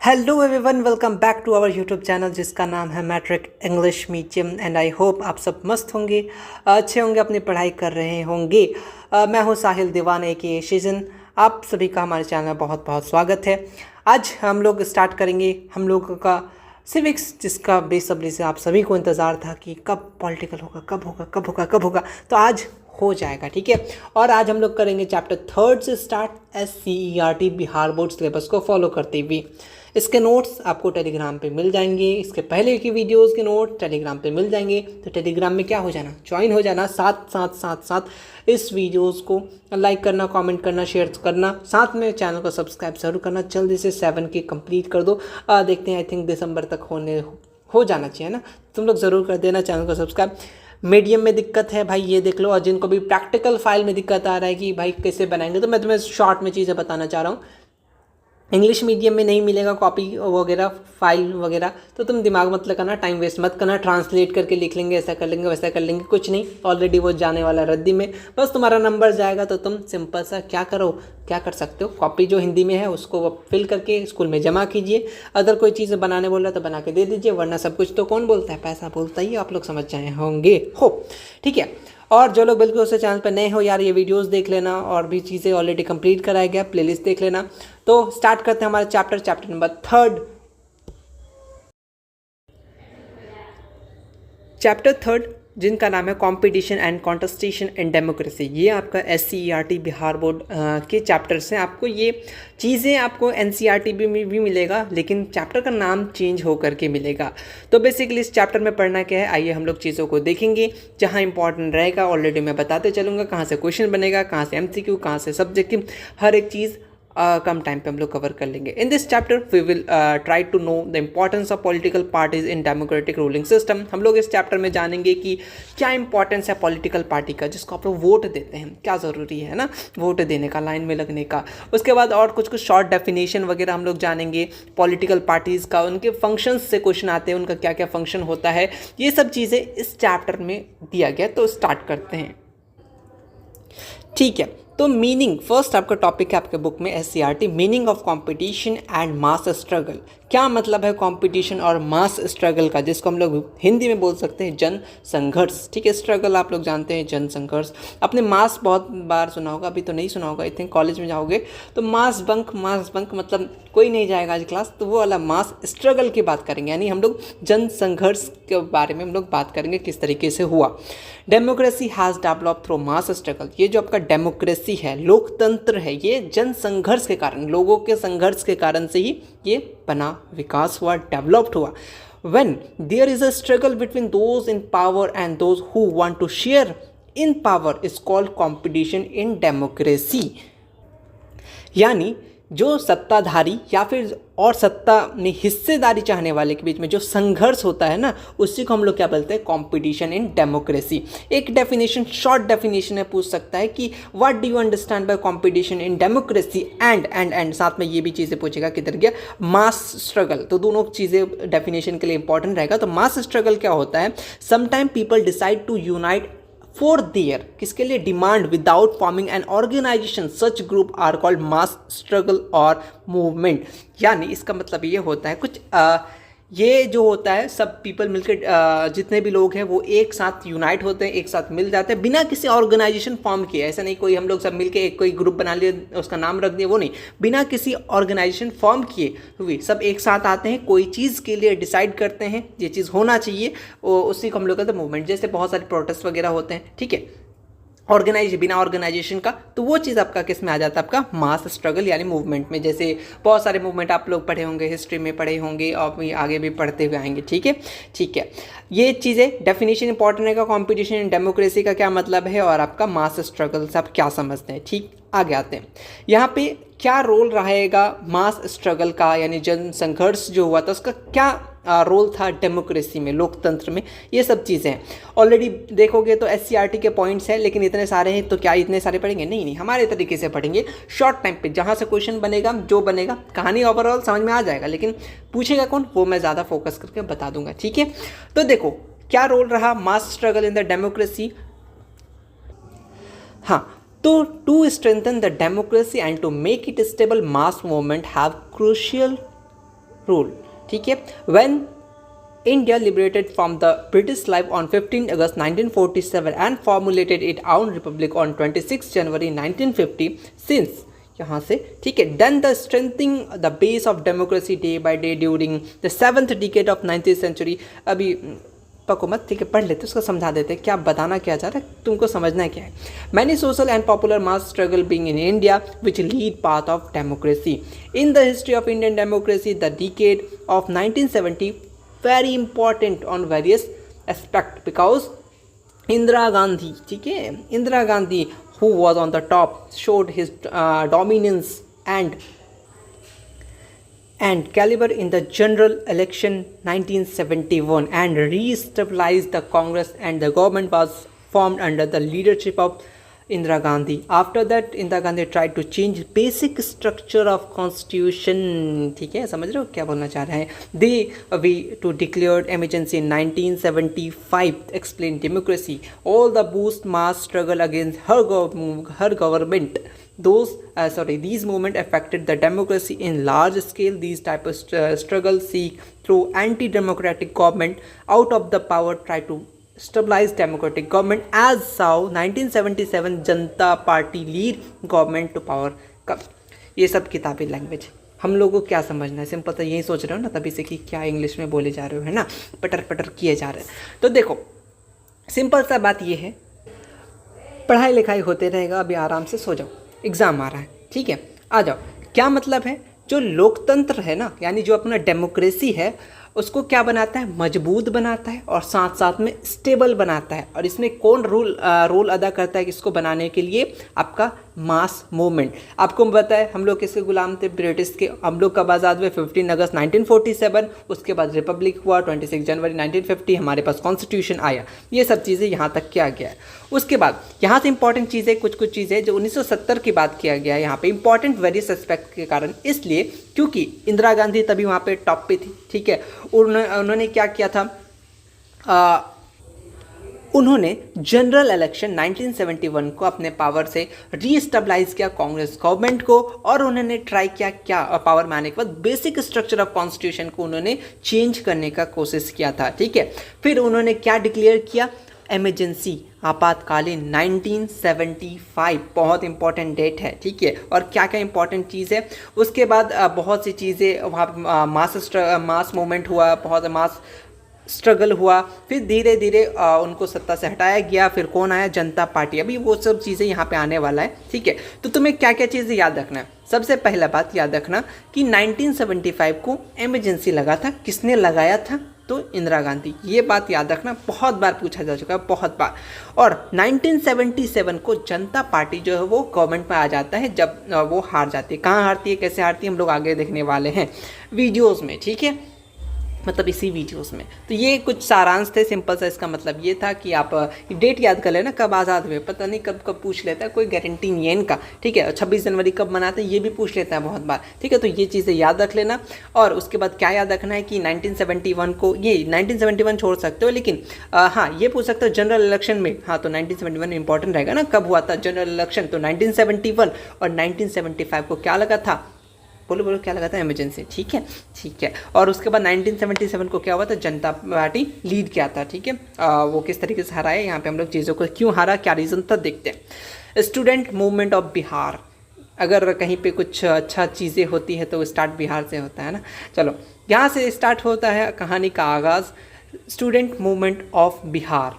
Hello everyone, welcome back to our YouTube channel जिसका नाम है matric English medium. And I hope आप सब मस्त होंगे, अच्छे होंगे, अपनी पढ़ाई कर रहे होंगे। मैं हूं साहिल दीवान के शीजन। आप सभी का हमारे चैनल में बहुत बहुत स्वागत है। आज हम लोग स्टार्ट करेंगे हम लोगों का सिविक्स, जिसका बेसब्री से आप सभी को इंतज़ार था कि कब पॉलिटिकल होगा, कब होगा, कब होगा, कब होगा। तो आज हो जाएगा, ठीक है। और आज हम लोग करेंगे चैप्टर 3 से start SCERT Bihar board syllabus को फॉलो करते हुए। इसके नोट्स आपको टेलीग्राम पे मिल जाएंगे। इसके पहले की वीडियोस के नोट टेलीग्राम पे मिल जाएंगे। तो टेलीग्राम में क्या हो जाना, ज्वाइन हो जाना। साथ इस वीडियोस को लाइक करना, कमेंट करना, शेयर करना, साथ में चैनल को सब्सक्राइब जरूर करना। जल्दी से 7 के कंप्लीट कर दो। देखते हैं, आई थिंक दिसंबर तक हो जाना चाहिए ना। तुम लोग ज़रूर कर देना चैनल को सब्सक्राइब। मीडियम में दिक्कत है भाई, ये देख लो। और जिनको भी प्रैक्टिकल फाइल में दिक्कत आ रहा है कि भाई कैसे बनाएंगे, तो मैं तुम्हें शॉर्ट में चीज़ें बताना चाह रहा हूँ। इंग्लिश मीडियम में नहीं मिलेगा कॉपी वगैरह, फाइल वगैरह, तो तुम दिमाग मत लगाना, टाइम वेस्ट मत करना। ट्रांसलेट करके लिख लेंगे, ऐसा कर लेंगे, वैसा कर लेंगे, कुछ नहीं। ऑलरेडी वो जाने वाला रद्दी में, बस तुम्हारा नंबर जाएगा। तो तुम सिंपल सा क्या कर सकते हो, कॉपी जो हिंदी में है उसको फिल करके स्कूल में जमा कीजिए। अगर कोई चीज़ बनाने बोल रहा है तो बना के दे दीजिए, वरना सब कुछ तो कौन बोलता है, पैसा बोलता ही। आप लोग समझ जाए होंगे, ठीक है। और जो लोग बिल्कुल उस चैनल पर नए हो यार, ये वीडियोस देख लेना, और भी चीज़ें ऑलरेडी कंप्लीट कराया गया, प्लेलिस्ट देख लेना। तो स्टार्ट करते हैं हमारा चैप्टर नंबर 3। चैप्टर 3 जिनका नाम है कंपटीशन एंड कॉन्टेस्टेशन इन डेमोक्रेसी। ये आपका SCERT बिहार बोर्ड के चैप्टर्स हैं। आपको ये चीज़ें आपको NCERT में भी मिलेगा, लेकिन चैप्टर का नाम चेंज होकर के मिलेगा। तो बेसिकली इस चैप्टर में पढ़ना क्या है, आइए हम लोग चीज़ों को देखेंगे। जहाँ इंपॉर्टेंट रहेगा ऑलरेडी मैं बताते चलूँगा, कहाँ से क्वेश्चन बनेगा, कहाँ से MCQ, कहाँ से सब्जेक्टिव, हर एक चीज़ कम टाइम पे हम लोग कवर कर लेंगे। In this chapter we will try to know the importance of political parties in democratic ruling system. हम लोग इस चैप्टर में जानेंगे कि क्या इंपॉर्टेंस है पॉलिटिकल पार्टी का, जिसको आप लोग वोट देते हैं, क्या ज़रूरी है ना वोट देने का, लाइन में लगने का। उसके बाद और कुछ शॉर्ट डेफिनेशन वगैरह हम लोग जानेंगे पॉलिटिकल पार्टीज़ का, उनके फंक्शंस से क्वेश्चन आते हैं, उनका क्या क्या फंक्शन होता है, ये सब चीज़ें इस चैप्टर में दिया गया। तो स्टार्ट करते हैं, ठीक है। तो मीनिंग फर्स्ट आपका टॉपिक है आपके बुक में SCERT, meaning of competition and mass struggle. क्या मतलब है कंपटीशन और मास स्ट्रगल का, जिसको हम लोग हिंदी में बोल सकते हैं जन संघर्ष, ठीक है। स्ट्रगल आप लोग जानते हैं, जन संघर्ष। आपने मास बहुत बार सुना होगा, अभी तो नहीं सुना होगा, आई थिंक कॉलेज में जाओगे तो मास बंक मतलब कोई नहीं जाएगा आज क्लास, तो वो वाला मास स्ट्रगल की बात करेंगे। यानी हम लोग जन संघर्ष के बारे में हम लोग बात करेंगे, किस तरीके से हुआ। Democracy has develop through mass struggle. ये जो आपका डेमोक्रेसी है, लोकतंत्र है, ये जन संघर्ष के कारण, लोगों के संघर्ष के कारण से ही ये बना, विकास हुआ, डेवलप्ड हुआ। When there is a struggle between those in power and those who want to share in power is called competition in democracy। यानी जो सत्ताधारी या फिर और सत्ता में हिस्सेदारी चाहने वाले के बीच में जो संघर्ष होता है ना, उसी को हम लोग क्या बोलते हैं, कंपटीशन इन डेमोक्रेसी। एक डेफिनेशन, शॉर्ट डेफिनेशन है, पूछ सकता है कि what do you understand by competition in democracy and साथ में ये भी चीज़ें पूछेगा, किधर गया मास स्ट्रगल। तो दोनों चीज़ें डेफिनेशन के लिए इंपॉर्टेंट रहेगा। तो मास स्ट्रगल क्या होता है, sometime people decide to unite for their, किसके लिए, demand without forming an organisation, such group are called mass struggle और मूवमेंट। यानी इसका मतलब ये होता है कुछ ये जो होता है, सब पीपल मिलकर जितने भी लोग हैं वो एक साथ यूनाइट होते हैं, एक साथ मिल जाते हैं बिना किसी ऑर्गेनाइजेशन फॉर्म किए। ऐसा नहीं कोई हम लोग सब मिलकर एक कोई ग्रुप बना लिए, उसका नाम रख दिया, वो नहीं, बिना किसी ऑर्गेनाइजेशन फॉर्म किए हुए सब एक साथ आते हैं, कोई चीज़ के लिए डिसाइड करते हैं, ये चीज़ होना चाहिए, उसी को हम लोग कहते हैं मूवमेंट। जैसे बहुत सारे प्रोटेस्ट वगैरह होते हैं, ठीक है, बिना ऑर्गेनाइजेशन का, तो वो चीज़ आपका किस में आ जाता है, आपका मास स्ट्रगल यानी मूवमेंट में। जैसे बहुत सारे मूवमेंट आप लोग पढ़े होंगे, हिस्ट्री में पढ़े होंगे, और आगे भी पढ़ते हुए आएंगे, ठीक है। ये चीज़ें डेफिनेशन इंपॉर्टेंट है, कॉम्पिटिशन इन डेमोक्रेसी का क्या मतलब है, और आपका मास स्ट्रगल से आप क्या समझते हैं, ठीक। आगे आते हैं, यहाँ पे क्या रोल रहेगा मास स्ट्रगल का, यानी जन संघर्ष जो हुआ था उसका क्या रोल था डेमोक्रेसी में, लोकतंत्र में, ये सब चीज़ें हैं। ऑलरेडी देखोगे तो SCERT के पॉइंट्स हैं, लेकिन इतने सारे हैं तो क्या इतने सारे पढ़ेंगे, नहीं, हमारे तरीके से पढ़ेंगे, शॉर्ट टाइम पे, जहाँ से क्वेश्चन बनेगा, जो बनेगा, कहानी ओवरऑल समझ में आ जाएगा, लेकिन पूछेगा कौन, वो मैं ज़्यादा फोकस करके बता दूंगा, ठीक है। तो देखो क्या रोल रहा mass struggle in the democracy. हाँ, तो to strengthen the democracy and to make it stable, mass movement have crucial role, ठीक है। When India liberated from the British life on 15 August 1947 and formulated its own republic on 26 January 1950, since यहाँ से ठीक है, then the strengthening the base of democracy day by day during the 7th decade of 19th century। अभी पको मत, ठीक है, पढ़ लेते उसको समझा देते क्या बताना क्या चाह रहा है, तुमको समझना क्या है। Many social and popular mass struggle being in India which lead path of democracy in the history of Indian democracy, the decade of 1970 very important on various aspect because Indira Gandhi, ठीक है, Indira Gandhi who was on the top showed his dominance and caliber in the general election 1971 and re-stabilized the Congress, and the government was formed under the leadership of Indira Gandhi. After that Indira Gandhi tried to change basic structure of constitution, ठीक है, समझ रहे हो क्या बोलना चाह रहे हैं। They to declared emergency in 1975, explained democracy, all the boost mass struggle against her government. These movements affected the democracy in large scale. These type of struggle seek through anti-democratic government out of the power try to stabilize democratic government as how 1977 Janata Party lead government to power. कब ये सब किताबी language हम लोगों को क्या समझना है, सिंपल तो यही सोच रहे हो ना तभी से कि क्या इंग्लिश में बोले जा रहे हो, है ना, पटर पटर किए जा रहे हैं। तो देखो सिंपल सा बात ये है, पढ़ाई लिखाई होते रहेगा, अभी आराम से सो जाओ, एग्ज़ाम आ रहा है, ठीक है, आ जाओ। क्या मतलब है, जो लोकतंत्र है ना, यानी जो अपना डेमोक्रेसी है उसको क्या बनाता है, मजबूत बनाता है और साथ साथ में स्टेबल बनाता है। और इसमें कौन रोल अदा करता है इसको बनाने के लिए, आपका मास मूवमेंट। आपको पता है हम लोग किसके गुलाम थे, ब्रिटिश के। हम लोग कब आज़ाद हुए, 15 अगस्त 1947, उसके बाद रिपब्लिक हुआ 26 जनवरी 1950, हमारे पास कॉन्स्टिट्यूशन आया। ये सब चीज़ें यहाँ तक किया गया है। उसके बाद यहाँ से इंपॉर्टेंट चीज़ें कुछ चीज़ें जो 1970 की बात किया गया है यहाँ पे, इंपॉर्टेंट वेरियस एस्पेक्ट के कारण, इसलिए क्योंकि इंदिरा गांधी तभी वहाँ पे टॉप पे थी, ठीक है। उन्होंने क्या किया था, उन्होंने जनरल इलेक्शन 1971 को अपने पावर से रीस्टेबलाइज किया कांग्रेस गवर्नमेंट को, और उन्होंने ट्राई किया क्या, पावर में आने के बाद बेसिक स्ट्रक्चर ऑफ कॉन्स्टिट्यूशन को उन्होंने चेंज करने का कोशिश किया था, ठीक है। फिर उन्होंने क्या डिक्लेयर किया, इमरजेंसी, आपातकालीन 1975, बहुत इंपॉर्टेंट डेट है, ठीक है। और क्या क्या इंपॉर्टेंट चीज़ है, उसके बाद बहुत सी चीज़ें वहाँ मास मूवमेंट हुआ, बहुत मास स्ट्रगल हुआ, फिर धीरे धीरे उनको सत्ता से हटाया गया। फिर कौन आया, जनता पार्टी। अभी वो सब चीज़ें यहाँ पे आने वाला है, ठीक है। तो तुम्हें क्या क्या चीज़ें याद रखना है, सबसे पहला बात याद रखना कि 1975 को इमरजेंसी लगा था, किसने लगाया था, तो इंदिरा गांधी। ये बात याद रखना, बहुत बार पूछा जा चुका है, बहुत बार। और 1977 को जनता पार्टी जो है वो गवर्नमेंट में आ जाता है जब वो हार जाती है। कहाँ हारती है, कैसे हारती है, हम लोग आगे देखने वाले हैं वीडियोज़ में, ठीक है, मतलब इसी वीडियोस में। तो ये कुछ सारांश थे, सिंपल सा। इसका मतलब ये था कि आप डेट याद कर लेना, कब आज़ाद हुए, पता नहीं कब कब पूछ लेता है, कोई गारंटी नहीं है इनका, ठीक है। 26 जनवरी कब मनाते हैं ये भी पूछ लेता है बहुत बार, ठीक है। तो ये चीज़ें याद रख लेना। और उसके बाद क्या याद रखना है कि 1971 को, ये 1971 छोड़ सकते हो, लेकिन हाँ ये पूछ सकते हो जनरल इलेक्शन में, हाँ तो 1971 इंपॉर्टेंट रहेगा ना, कब हुआ था जनरल इलेक्शन, तो 1971। और 1975 को क्या लगा था, बोलो क्या लगा था, इमरजेंसी, ठीक है, ठीक है। और उसके बाद 1977 को क्या हुआ था, जनता पार्टी लीड किया था, ठीक है। वो किस तरीके से हारा है, यहाँ पे हम लोग चीज़ों को क्यों हारा, क्या रीज़न था, देखते हैं। स्टूडेंट मूवमेंट ऑफ बिहार, अगर कहीं पे कुछ अच्छा चीज़ें होती है तो स्टार्ट बिहार से होता है ना। चलो यहाँ से स्टार्ट होता है कहानी का आगाज़, स्टूडेंट मूवमेंट ऑफ बिहार।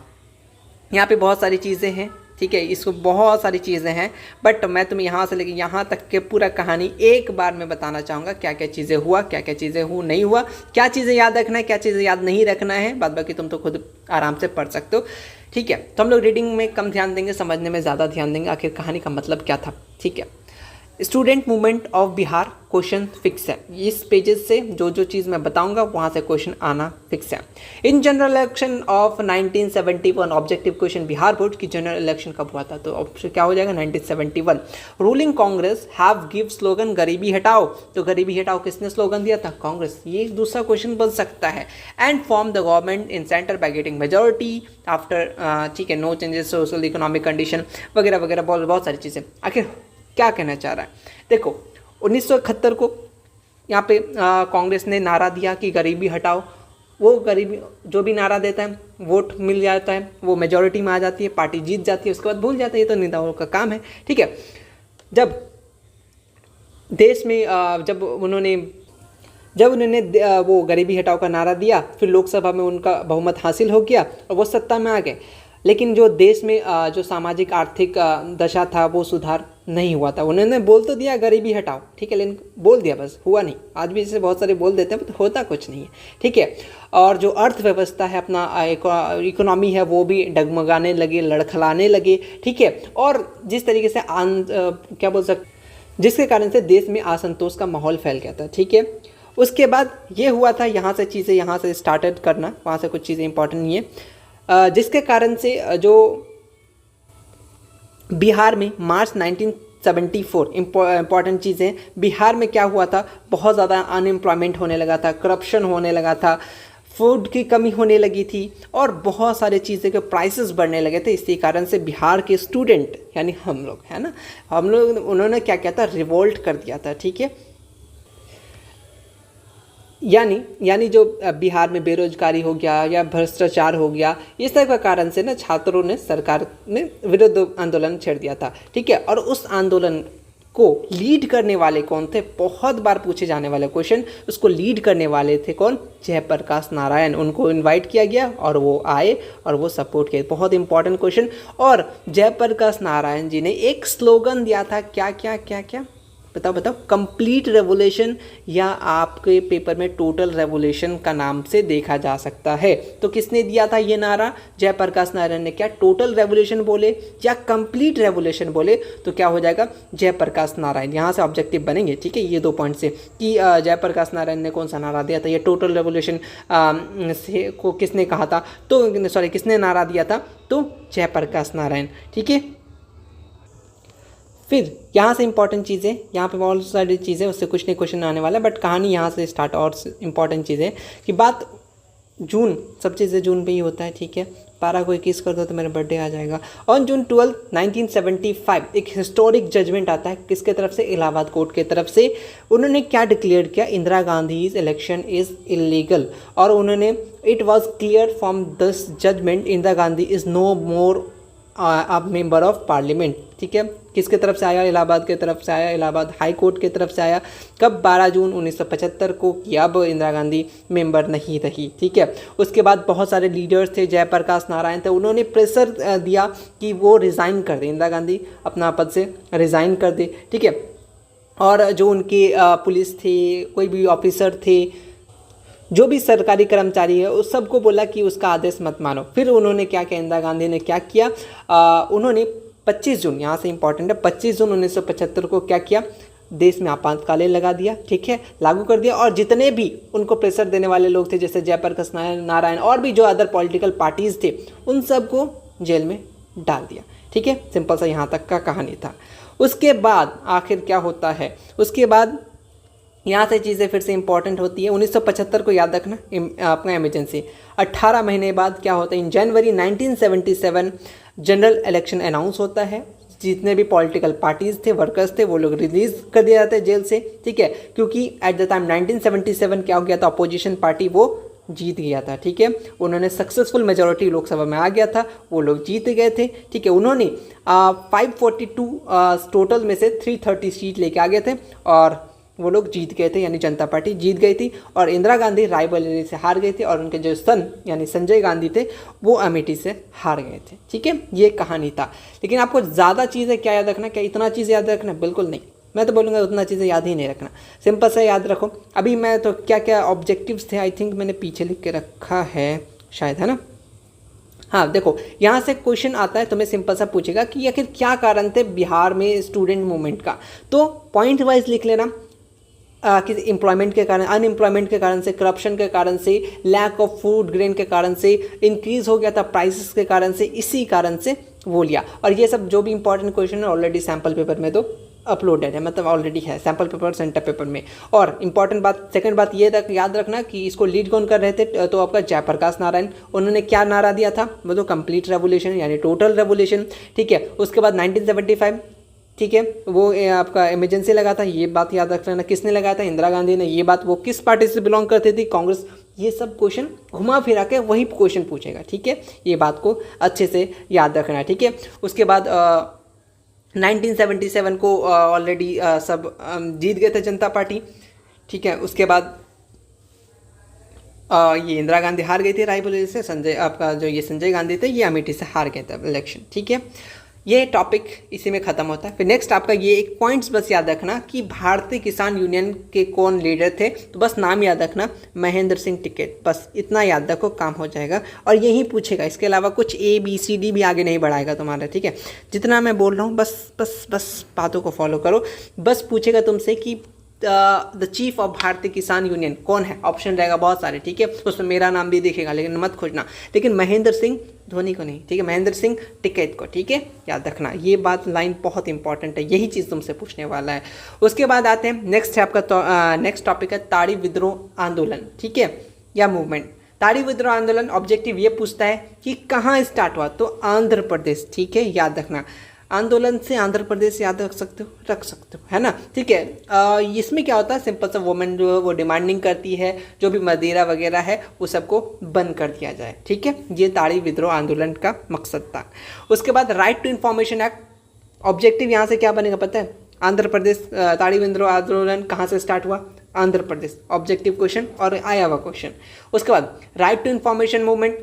यहाँ पे बहुत सारी चीज़ें हैं, ठीक है, इसको बहुत सारी चीज़ें हैं, बट मैं तुम्हें यहाँ से लेके यहाँ तक के पूरा कहानी एक बार में बताना चाहूँगा, क्या क्या चीज़ें हुआ, क्या क्या चीज़ें नहीं हुआ, क्या चीज़ें याद रखना है, क्या चीज़ें याद नहीं रखना है, बाद बाकी तुम तो खुद आराम से पढ़ सकते हो, ठीक है। तो हम लोग रीडिंग में कम ध्यान देंगे, समझने में ज़्यादा ध्यान देंगे, आखिर कहानी का मतलब क्या था, ठीक है। Student movement of Bihar, question fix है, इस पेजेस से जो जो चीज़ मैं बताऊंगा वहाँ से क्वेश्चन आना फिक्स है। इन general election of 1971, objective question, Bihar board की जनरल इलेक्शन कब हुआ था, तो ऑप्शन क्या हो जाएगा 1971। Ruling Congress have give slogan गरीबी हटाओ, तो गरीबी हटाओ किसने स्लोगन दिया था, कांग्रेस, ये दूसरा क्वेश्चन बन सकता है। And form the government in centre by getting majority after, ठीक है, no changes social economic condition वगैरह वगैरह, बहुत सारी चीज़ें। आखिर क्या कहना चाह रहा है, देखो 1971 को यहाँ पे कांग्रेस ने नारा दिया कि गरीबी हटाओ, वो गरीबी जो भी नारा देता है वोट मिल जाता है, वो मेजॉरिटी में आ जाती है, पार्टी जीत जाती है, उसके बाद भूल जाता है। ये तो नेताओं का काम है, ठीक है। जब देश में जब उन्होंने वो गरीबी हटाओ का नारा दिया, फिर लोकसभा में उनका बहुमत हासिल हो गया और वो सत्ता में आ गए। लेकिन जो देश में जो सामाजिक आर्थिक दशा था वो सुधार नहीं हुआ था। उन्होंने बोल तो दिया गरीबी हटाओ, ठीक है, लेकिन बोल दिया, बस हुआ नहीं। आज भी जैसे बहुत सारे बोल देते हैं तो होता कुछ नहीं है, ठीक है। और जो अर्थव्यवस्था है, अपना इकोनॉमी है, वो भी डगमगाने लगे, लड़खड़ाने लगे, ठीक है। और जिस तरीके से क्या बोल सकते, जिसके कारण से देश में असंतोष का माहौल फैल गया था, ठीक है। उसके बाद ये हुआ था, यहाँ से चीज़ें यहाँ से स्टार्टेड करना, वहाँ से कुछ चीज़ें इंपॉर्टेंट नहीं है, जिसके कारण से जो बिहार में मार्च 1974 इम्पॉर्टेंट चीज़ें, बिहार में क्या हुआ था, बहुत ज़्यादा अनएम्प्लॉयमेंट होने लगा था, करप्शन होने लगा था, फूड की कमी होने लगी थी और बहुत सारे चीज़ें के प्राइसेस बढ़ने लगे थे। इसी कारण से बिहार के स्टूडेंट यानी हम लोग, है ना, उन्होंने क्या किया था, रिवोल्ट कर दिया था, ठीक है। यानी जो बिहार में बेरोजगारी हो गया या भ्रष्टाचार हो गया, इस तरह का कारण से ना छात्रों ने सरकार में विरुद्ध आंदोलन छेड़ दिया था, ठीक है। और उस आंदोलन को लीड करने वाले कौन थे, बहुत बार पूछे जाने वाले क्वेश्चन, उसको लीड करने वाले थे कौन, जयप्रकाश नारायण। उनको इनवाइट किया गया और वो आए और वो सपोर्ट किए, बहुत इंपॉर्टेंट क्वेश्चन। और जयप्रकाश नारायण जी ने एक स्लोगन दिया था, क्या क्या क्या क्या बताओ, कंप्लीट रेवोल्यूशन, या आपके पेपर में टोटल रेवोल्यूशन का नाम से देखा जा सकता है। तो किसने दिया था ये नारा, जयप्रकाश नारायण ने। क्या टोटल रेवोल्यूशन बोले या कंप्लीट रेवोल्यूशन बोले तो क्या हो जाएगा, जयप्रकाश नारायण। यहाँ से ऑब्जेक्टिव बनेंगे, ठीक है, ये 2 पॉइंट से कि जयप्रकाश नारायण ने कौन सा नारा दिया था, ये टोटल रेवोल्यूशन से को किसने कहा था, तो सॉरी किसने नारा दिया था, तो जयप्रकाश नारायण, ठीक है। फिर यहाँ से इंपॉर्टेंट चीज़ें, यहाँ पे बहुत सारी चीज़ें, उससे कुछ नहीं क्वेश्चन आने वाला है, बट कहानी यहाँ से स्टार्ट। और इंपॉर्टेंट चीज़ें कि बात जून, सब चीज़ें जून पे ही होता है, ठीक है। 12 को 21 कर दो तो मेरा बर्थडे आ जाएगा। ऑन जून 12, 1975 एक हिस्टोरिक जजमेंट आता है, किसके तरफ से, इलाहाबाद कोर्ट के तरफ से। उन्होंने क्या डिक्लेयर किया, Indira Gandhi election is illegal. और उन्होंने, it was clear from this judgement Indira Gandhi is no more a member of parliament, ठीक है। किसके तरफ से आया, इलाहाबाद के तरफ से आया, इलाहाबाद हाई कोर्ट के तरफ से आया। कब, 12 जून 1975 को, कि अब इंदिरा गांधी मेंबर नहीं रही, ठीक है। उसके बाद बहुत सारे लीडर्स थे, जयप्रकाश नारायण थे, उन्होंने प्रेशर दिया कि वो रिज़ाइन कर दे, इंदिरा गांधी अपना पद से रिज़ाइन कर दे, ठीक है। और जो उनके पुलिस थे, कोई भी ऑफिसर थे, जो भी सरकारी कर्मचारी है, उस सबको बोला कि उसका आदेश मत मानो। फिर उन्होंने क्या किया, इंदिरा गांधी ने क्या किया, उन्होंने 25 जून, यहाँ से इंपॉर्टेंट है, 25 जून 1975 को क्या किया, देश में आपातकालीन लगा दिया, ठीक है, लागू कर दिया। और जितने भी उनको प्रेशर देने वाले लोग थे, जैसे जयप्रकाश नारायण और भी जो अदर पॉलिटिकल पार्टीज थे, उन सबको जेल में डाल दिया, ठीक है। सिंपल सा यहाँ तक का कहानी था। उसके बाद आखिर क्या होता है, उसके बाद यहाँ से चीज़ें फिर से इंपॉर्टेंट होती है। 1975 को याद रखना, अपना इमरजेंसी। 18 महीने बाद क्या होता है, इन जनवरी 1977 जनरल इलेक्शन अनाउंस होता है। जितने भी पॉलिटिकल पार्टीज थे, वर्कर्स थे, वो लोग रिलीज कर दिए जाते हैं जेल से, ठीक है। क्योंकि एट द टाइम 1977 क्या हो गया था, अपोजिशन पार्टी वो जीत गया था, ठीक है। उन्होंने सक्सेसफुल मेजोरिटी लोकसभा में आ गया था, वो लोग जीत गए थे, ठीक है। उन्होंने 542 टोटल में से 330 सीट लेके आ गए थे और वो लोग जीत गए थे, यानी जनता पार्टी जीत गई थी। और इंदिरा गांधी रायबरेली से हार गए थे और उनके जो सन यानी संजय गांधी थे वो अमेठी से हार गए थे, ठीक है। ये कहानी था। लेकिन आपको ज़्यादा चीज़ें क्या याद रखना, क्या इतना चीज़ याद रखना, बिल्कुल नहीं। मैं तो बोलूँगा उतना चीज़ें याद ही नहीं रखना, सिंपल सा याद रखो। अभी मैं तो क्या क्या ऑब्जेक्टिव्स थे, आई थिंक मैंने पीछे लिख के रखा है शायद, है ना। हाँ देखो, यहाँ से क्वेश्चन आता है, तुम्हें सिंपल सा पूछेगा कि आखिर क्या कारण थे बिहार में स्टूडेंट मूवमेंट का। तो पॉइंट वाइज लिख लेना कि एम्प्लॉयमेंट के कारण, अनएम्प्लॉयमेंट के कारण से, करप्शन के कारण से, लैक ऑफ फूड ग्रेन के कारण से, इंक्रीज हो गया था प्राइसेस के कारण से, इसी कारण से वो लिया। और ये सब जो भी इंपॉर्टेंट क्वेश्चन है ऑलरेडी सैम्पल पेपर में तो अपलोडेड है, मतलब ऑलरेडी है सैम्पल पेपर और सेंटर पेपर में। और इंपॉर्टेंट बात, सेकंड बात ये तक याद रखना कि इसको लीड कौन कर रहे थे, तो आपका जयप्रकाश नारायण। उन्होंने क्या नारा दिया था, वो तो कंप्लीट रेवोल्यूशन यानी टोटल रेवोल्यूशन, ठीक है। उसके बाद 1975 ठीक है। वो आपका इमरजेंसी लगा था, ये बात याद रख लेना। किसने लगाया था? इंदिरा गांधी ने। ये बात, वो किस पार्टी से बिलोंग करती थी? कांग्रेस। ये सब क्वेश्चन घुमा फिरा के वही क्वेश्चन पूछेगा, ठीक है। ये बात को अच्छे से याद रखना, ठीक है। उसके बाद 1977 को ऑलरेडी सब जीत गए थे जनता पार्टी, ठीक है। उसके बाद ये इंदिरा गांधी हार गई थी रायबरेली से। संजय आपका जो ये संजय गांधी थे, ये अमेठी से हार गए थे इलेक्शन, ठीक है। ये टॉपिक इसी में ख़त्म होता है। फिर नेक्स्ट आपका ये एक पॉइंट्स बस याद रखना कि भारतीय किसान यूनियन के कौन लीडर थे, तो बस नाम याद रखना, महेंद्र सिंह टिकैत। बस इतना याद रखो, काम हो जाएगा। और यही पूछेगा, इसके अलावा कुछ ABCD भी आगे नहीं बढ़ाएगा तुम्हारा, ठीक है। जितना मैं बोल रहा हूँ बस बस बस बातों को फॉलो करो। बस पूछेगा तुमसे कि द चीफ ऑफ भारतीय किसान यूनियन कौन है। ऑप्शन रहेगा बहुत सारे, ठीक है। उसमें मेरा नाम भी दिखेगा, लेकिन मत खोजना। लेकिन महेंद्र सिंह धोनी को नहीं, ठीक है, महेंद्र सिंह टिकैत को, ठीक है, याद रखना। ये बात लाइन बहुत इंपॉर्टेंट है, यही चीज़ तुमसे पूछने वाला है। उसके बाद आते हैं नेक्स्ट है आपका नेक्स्ट टॉपिक है ताड़ी विद्रोह आंदोलन, ठीक है, या मूवमेंट। ताड़ी विद्रोह आंदोलन ऑब्जेक्टिव ये पूछता है कि कहाँ स्टार्ट हुआ, तो आंध्र प्रदेश, ठीक है, याद रखना। आंदोलन से आंध्र प्रदेश याद रख सकते हो, है ना, ठीक है। इसमें क्या होता है, सिंपल सा वुमेन जो है वो डिमांडिंग करती है जो भी मदिरा वगैरह है वो सबको बंद कर दिया जाए, ठीक है। ये ताड़ी विद्रोह आंदोलन का मकसद था। उसके बाद right to information act, objective यहाँ से क्या बनेगा पता है? आंध्र प्रदेश। ताड़ी विद्रोह आंदोलन कहाँ से स्टार्ट हुआ? आंध्र प्रदेश, ऑब्जेक्टिव क्वेश्चन और आया हुआ क्वेश्चन। उसके बाद right to information movement,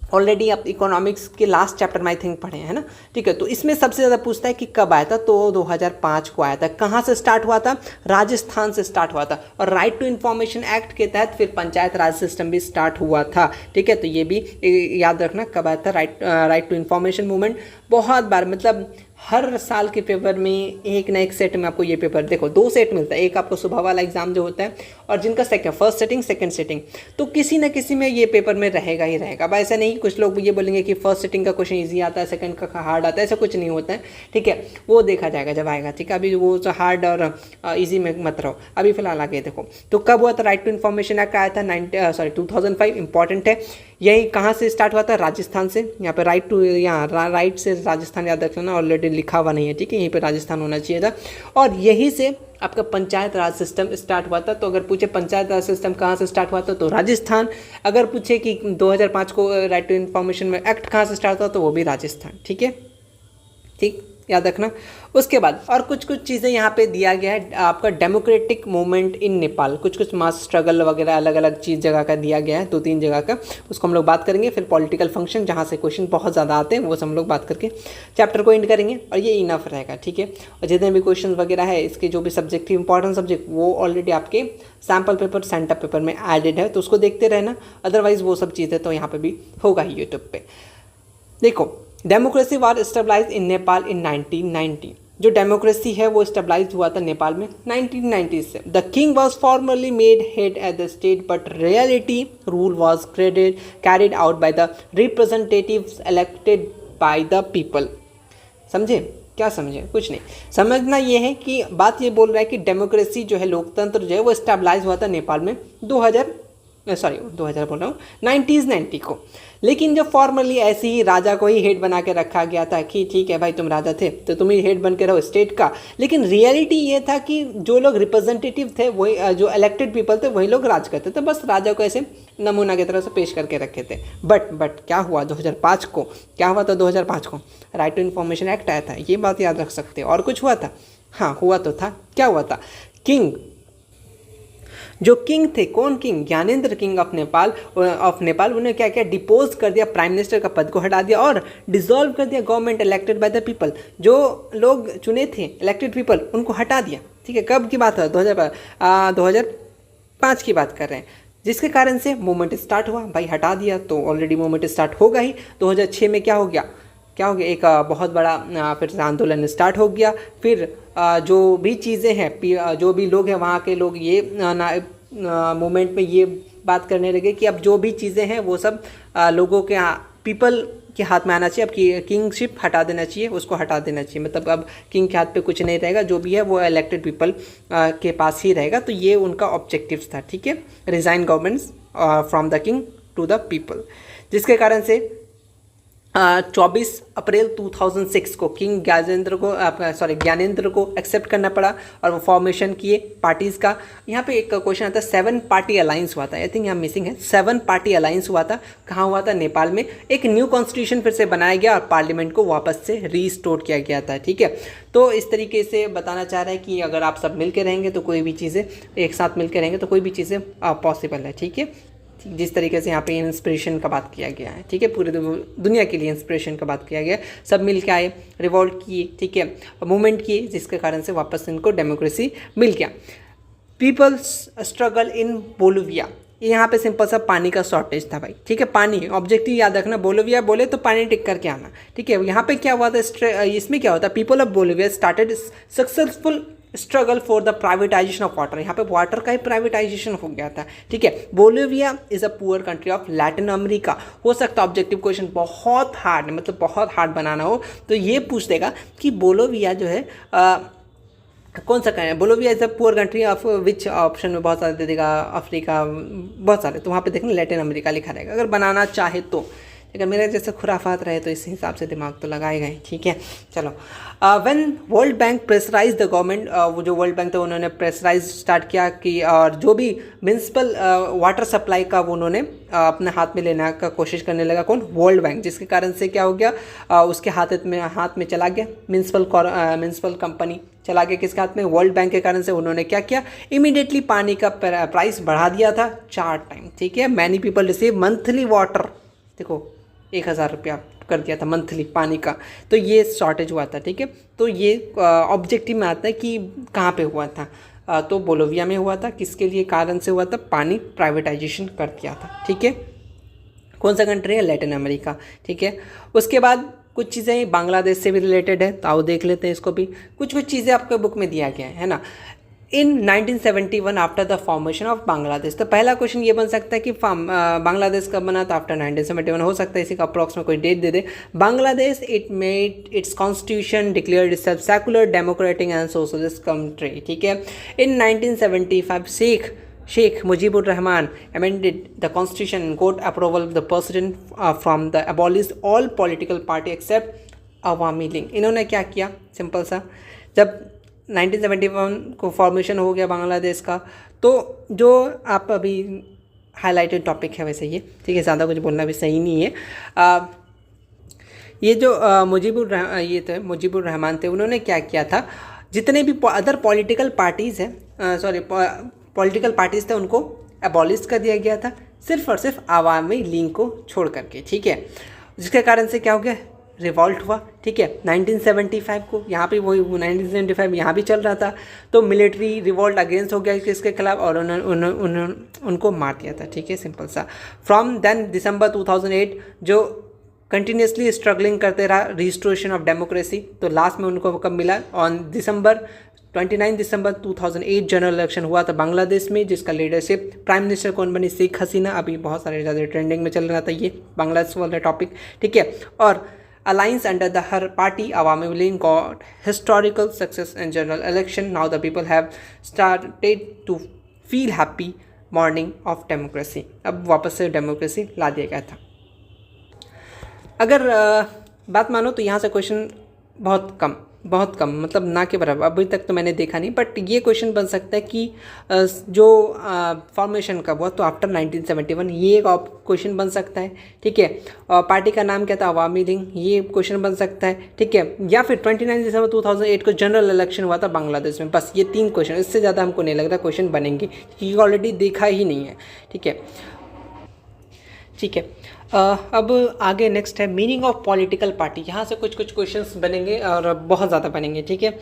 already आप इकोनॉमिक्स के लास्ट चैप्टर में आई थिंक पढ़े हैं ना, ठीक है। तो इसमें सबसे ज़्यादा पूछता है कि कब आया था, तो 2005 को आया था। कहाँ से स्टार्ट हुआ था? राजस्थान से स्टार्ट हुआ था। और राइट टू इन्फॉर्मेशन एक्ट के तहत फिर पंचायत राज सिस्टम भी स्टार्ट हुआ था, ठीक है। तो ये भी याद रखना कब आया था राइट टू इन्फॉर्मेशन मूवमेंट। बहुत बार, मतलब हर साल के पेपर में एक ना एक सेट में आपको ये पेपर, देखो 2 सेट मिलता है, एक आपको सुबह वाला एग्जाम जो होता है और जिनका फर्स्ट सेटिंग सेकंड सेटिंग, तो किसी ना किसी में ये पेपर में रहेगा ही रहेगा। अब ऐसा नहीं, कुछ लोग ये बोलेंगे कि फर्स्ट सेटिंग का क्वेश्चन इजी आता है, सेकंड का हार्ड आता है, ऐसा कुछ नहीं होता है, ठीक है। वो देखा जाएगा जब आएगा, ठीक है। अभी वो जो हार्ड और ईजी में मत रहो, अभी फिलहाल आगे देखो। तो कब हुआ था राइट टू इन्फॉर्मेशन एक्ट? आया था 2005, इंपॉर्टेंट है। यही कहाँ से स्टार्ट हुआ था? राजस्थान से। यहाँ पे राइट टू, यहाँ राइट से राजस्थान याद रखना, ऑलरेडी लिखा हुआ नहीं है, ठीक है, यहीं पे राजस्थान होना चाहिए था। और यहीं से आपका पंचायत राज सिस्टम स्टार्ट हुआ था। तो अगर पूछे पंचायत राज सिस्टम कहाँ से स्टार्ट हुआ था, तो राजस्थान। अगर पूछे कि 2005 को राइट टू इन्फॉर्मेशन में एक्ट कहाँ से स्टार्ट हुआ, तो वो भी राजस्थान, ठीक है, ठीक, याद रखना। उसके बाद और कुछ चीज़ें यहाँ पे दिया गया है आपका डेमोक्रेटिक मूवमेंट इन नेपाल, कुछ मास स्ट्रगल वगैरह अलग अलग चीज़ जगह का दिया गया है, 2-3 जगह का, उसको हम लोग बात करेंगे। फिर पॉलिटिकल फंक्शन, जहाँ से क्वेश्चन बहुत ज़्यादा आते हैं, वो सब हम लोग बात करके चैप्टर को एंड करेंगे। और ये इनफ रहेगा, ठीक है। और जितने भी क्वेश्चन वगैरह है, इसके जो भी सब्जेक्ट इंपॉर्टेंट सब्जेक्ट, वो ऑलरेडी आपके सैम्पल पेपर, सेंटर पेपर में एडेड है, तो उसको देखते रहना। अदरवाइज़ वो सब चीज़ें तो यहाँ पर भी होगा ही यूट्यूब पर। देखो, डेमोक्रेसी वाज स्टेबलाइज इन नेपाल इन 1990। जो डेमोक्रेसी है वो स्टेबलाइज हुआ था नेपाल में 1990 से। The king was formally made head at the state, but reality rule was carried out by the representatives elected by the people. समझे? क्या समझे? कुछ नहीं, समझना ये है कि बात ये बोल रहा है कि डेमोक्रेसी जो है, लोकतंत्र जो है, वो स्टेबलाइज हुआ था नेपाल में 2000 बोल रहा हूँ 1990 को। लेकिन जो फॉर्मली ऐसे ही राजा को ही हेड बना के रखा गया था कि ठीक है भाई, तुम राजा थे तो तुम ही हेड बन के रहो स्टेट का। लेकिन रियलिटी ये था कि जो लोग रिप्रेजेंटेटिव थे, वही जो इलेक्टेड पीपल थे, वही लोग राज करते थे। बस राजा को ऐसे नमूना की तरह से पेश करके रखे थे। बट क्या हुआ 2005 को? क्या हुआ था 2005 को? राइट टू इन्फॉर्मेशन एक्ट आया था, ये बात याद रख सकते हो। और कुछ हुआ था? हाँ, हुआ तो था। क्या हुआ था? किंग, जो किंग थे, कौन king? Gyanendra king of Nepal, उन्हें क्या क्या डिपोज कर दिया, प्राइम मिनिस्टर का पद को हटा दिया और डिसॉल्व कर दिया government elected by the people. जो लोग चुने थे इलेक्टेड पीपल, उनको हटा दिया, ठीक है। कब की बात है? 2005 की बात कर रहे हैं, जिसके कारण से मूवमेंट स्टार्ट हुआ। भाई हटा दिया तो ऑलरेडी मूवमेंट स्टार्ट होगा ही। 2006 में क्या हो गया? एक बहुत बड़ा फिर आंदोलन स्टार्ट हो गया। फिर जो भी चीज़ें हैं, जो भी लोग हैं, वहाँ के लोग ये मूवमेंट में ये बात करने लगे कि अब जो भी चीज़ें हैं वो सब लोगों के पीपल के हाथ में आना चाहिए। अब किंगशिप हटा देना चाहिए, उसको हटा देना चाहिए। मतलब अब किंग के हाथ पे कुछ नहीं रहेगा, जो भी है वो इलेक्टेड पीपल के पास ही रहेगा। तो ये उनका ऑब्जेक्टिव्स था, ठीक है। Resign governments from the king to the people, जिसके कारण से 24 अप्रैल 2006 को किंग ज्ञानेंद्र को एक्सेप्ट करना पड़ा और वो फॉर्मेशन किए पार्टीज़ का। यहाँ पे एक क्वेश्चन आता है 7 पार्टी अलायंस हुआ था, आई थिंक यहाँ मिसिंग है, 7 पार्टी अलायंस हुआ था। कहाँ हुआ था? नेपाल में। एक न्यू कॉन्स्टिट्यूशन फिर से बनाया गया और पार्लियामेंट को वापस से रीस्टोर किया गया था। ठीक है, तो इस तरीके से बताना चाह रहा है कि अगर आप सब मिल के रहेंगे तो कोई भी चीज़ें एक साथ मिल के रहेंगे तो कोई भी चीज़ें पॉसिबल है। ठीक है, जिस तरीके से यहाँ पे इंस्पिरेशन का बात किया गया है। ठीक है, पूरी दुनिया के लिए इंस्पिरेशन का बात किया गया है। सब मिल के आए, रिवॉल्ट किए, ठीक है, मूवमेंट किए, जिसके कारण से वापस इनको डेमोक्रेसी मिल गया। पीपल्स स्ट्रगल इन बोलिविया, यहाँ पे सिंपल सा पानी का शॉर्टेज था भाई। ठीक है, पानी ऑब्जेक्टिव याद रखना, बोलिविया बोले तो पानी टिक करके आना। ठीक है, यहाँ पे क्या हुआ था, इसमें क्या होता है, people of Bolivia started successful struggle for the privatisation of water. यहाँ पे वाटर का ही प्राइवेटाइजेशन हो गया था। ठीक है, Bolivia is a poor country of Latin America. हो सकता है ऑब्जेक्टिव क्वेश्चन बहुत हार्ड, मतलब बहुत हार्ड बनाना हो तो ये पूछ देगा कि बोलिविया जो है कौन सा है। Bolivia is a poor country of which, option में बहुत सारे दे देगा, अफ्रीका, बहुत सारे, तो वहाँ पे देखना लैटिन अमेरिका लिखा रहेगा अगर बनाना चाहे तो। अगर मेरे जैसे खुराफात रहे तो इस हिसाब से दिमाग तो लगाएगा ही। ठीक है, चलो। When World Bank pressurise the government, वो जो वर्ल्ड बैंक था उन्होंने प्रेशराइज स्टार्ट किया कि और जो भी म्यूनसिपल वाटर सप्लाई का वो उन्होंने अपने हाथ में लेने का कोशिश करने लगा। कौन? वर्ल्ड बैंक, जिसके कारण से क्या हो गया, उसके हाथ में चला गया म्यूनसिपल कंपनी चला गया। किसके हाथ में? वर्ल्ड बैंक के कारण से उन्होंने क्या किया, इमीडिएटली पानी का प्राइस बढ़ा दिया था 4 टाइम। ठीक है, many people receive monthly water, देखो 1000 रुपया कर दिया था मंथली पानी का, तो ये शॉर्टेज हुआ था। ठीक है, तो ये ऑब्जेक्टिव में आता है कि कहाँ पे हुआ था, तो बोलिविया में हुआ था। किसके लिए कारण से हुआ था? पानी प्राइवेटाइजेशन कर दिया था। ठीक है, कौन सा कंट्री है? Latin America. ठीक है, उसके बाद कुछ चीज़ें बांग्लादेश से भी रिलेटेड है, तो आओ देख लेते हैं इसको भी। कुछ चीज़ें आपके बुक में दिया गया है ना। इन 1971 after the formation of Bangladesh, तो पहला क्वेश्चन ये बन सकता है कि बांग्लादेश कब बना, तो आफ्टर 1971 हो सकता है। इसी का अप्रॉक्स में कोई डेट दे दे। Bangladesh it made its constitution declared itself secular democratic and socialist country. ठीक है, in 1975 Sheikh Mujibur Rahman amended the constitution and got approval of the president from the abolished all political party except Awami league. इन्होंने क्या किया, simple सा, जब 1971 को formation हो गया बांग्लादेश का, तो जो आप अभी हाईलाइटेड टॉपिक है वैसे ये, ठीक है, ज़्यादा कुछ बोलना भी सही नहीं है। ये जो मुजीबुर रहमान थे, उन्होंने क्या किया था, जितने भी अदर पॉलिटिकल पार्टीज़ हैं, पॉलिटिकल पार्टीज़ थे उनको एबॉलिश कर दिया गया था, सिर्फ और सिर्फ आवामी लीग को छोड़ करके। ठीक है, जिसके कारण से क्या हो गया, रिवॉल्ट हुआ। ठीक है, 1975 को यहाँ पे वही 1975 यहाँ भी चल रहा था, तो मिलिट्री रिवॉल्ट अगेंस्ट हो गया किसके खिलाफ, और उनको मार दिया था। ठीक है, सिंपल सा। फ्रॉम देन दिसंबर 2008 जो कंटिन्यूसली स्ट्रगलिंग करते रहा रिस्टोरेशन ऑफ डेमोक्रेसी, तो लास्ट में उनको कब मिला, ऑन 29 दिसंबर 2008 जनरल इलेक्शन हुआ था बांग्लादेश में, जिसका लीडरशिप प्राइम मिनिस्टर कौन बनी, शेख हसीना। अभी बहुत सारे ज़्यादा ट्रेंडिंग में चल रहा था ये बांग्लादेश वाला टॉपिक। ठीक है, और alliance under the her party Awami League got historical success in general election. Now the people have started to feel happy morning of democracy. अब वापस से डेमोक्रेसी ला दिया गया था। अगर बात मानो तो यहाँ से क्वेश्चन बहुत कम, मतलब ना के बराबर, अभी तक तो मैंने देखा नहीं, बट ये क्वेश्चन बन सकता है कि जो फॉर्मेशन कब हुआ, तो आफ्टर 1971, ये एक क्वेश्चन बन सकता है। ठीक है, पार्टी का नाम क्या था, अवामी लीग, ये क्वेश्चन बन सकता है। ठीक है, या फिर 29 दिसंबर 2008 को जनरल इलेक्शन हुआ था बांग्लादेश में। बस ये 3 क्वेश्चन, इससे ज़्यादा हमको नहीं लग रहा क्वेश्चन बनेंगे, क्योंकि ऑलरेडी देखा ही नहीं है। ठीक है, अब आगे नेक्स्ट है मीनिंग ऑफ पॉलिटिकल पार्टी। यहाँ से कुछ क्वेश्चंस बनेंगे और बहुत ज़्यादा बनेंगे। ठीक है,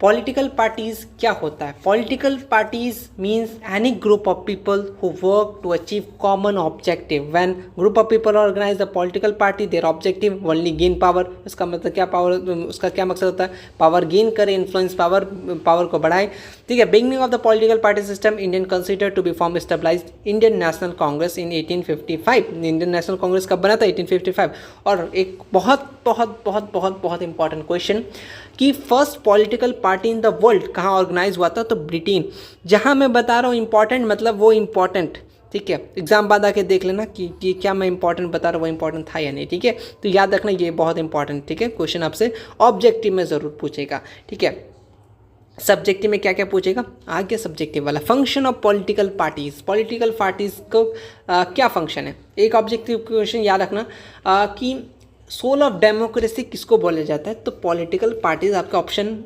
पॉलिटिकल पार्टीज़ क्या होता है? Political parties means any group of people who work to achieve common objective. When group of people organise the political party their objective only gain power. उसका मतलब क्या, पावर, उसका क्या मकसद होता है, पावर गेन करे, इन्फ्लुएंस पावर को बढ़ाए। ठीक है, beginning of the political party system, Indian consider to be form stabilised Indian National Congress in 1855। Indian National Congress कब बना था, 1855। और एक बहुत इंपॉर्टेंट क्वेश्चन कि first political party in the world कहाँ ऑर्गेनाइज हुआ था, तो ब्रिटेन। जहाँ मैं बता रहा हूँ इंपॉर्टेंट, मतलब वो इम्पॉर्टेंट। ठीक है, एग्जाम बाद आके देख लेना कि क्या मैं इंपॉर्टेंट बता रहा हूँ वो इंपॉर्टेंट था या नहीं, ठीक है। तो याद रखना ये बहुत इंपॉर्टेंट, ठीक है, क्वेश्चन आपसे ऑब्जेक्टिव में ज़रूर पूछेगा, ठीक है। सब्जेक्टिव में क्या क्या पूछेगा, आगे सब्जेक्टिव वाला, function of political parties, political parties को क्या फंक्शन है। एक ऑब्जेक्टिव क्वेश्चन याद रखना कि सोल ऑफ डेमोक्रेसी किसको बोला जाता है, तो पॉलिटिकल पार्टीज आपका ऑप्शन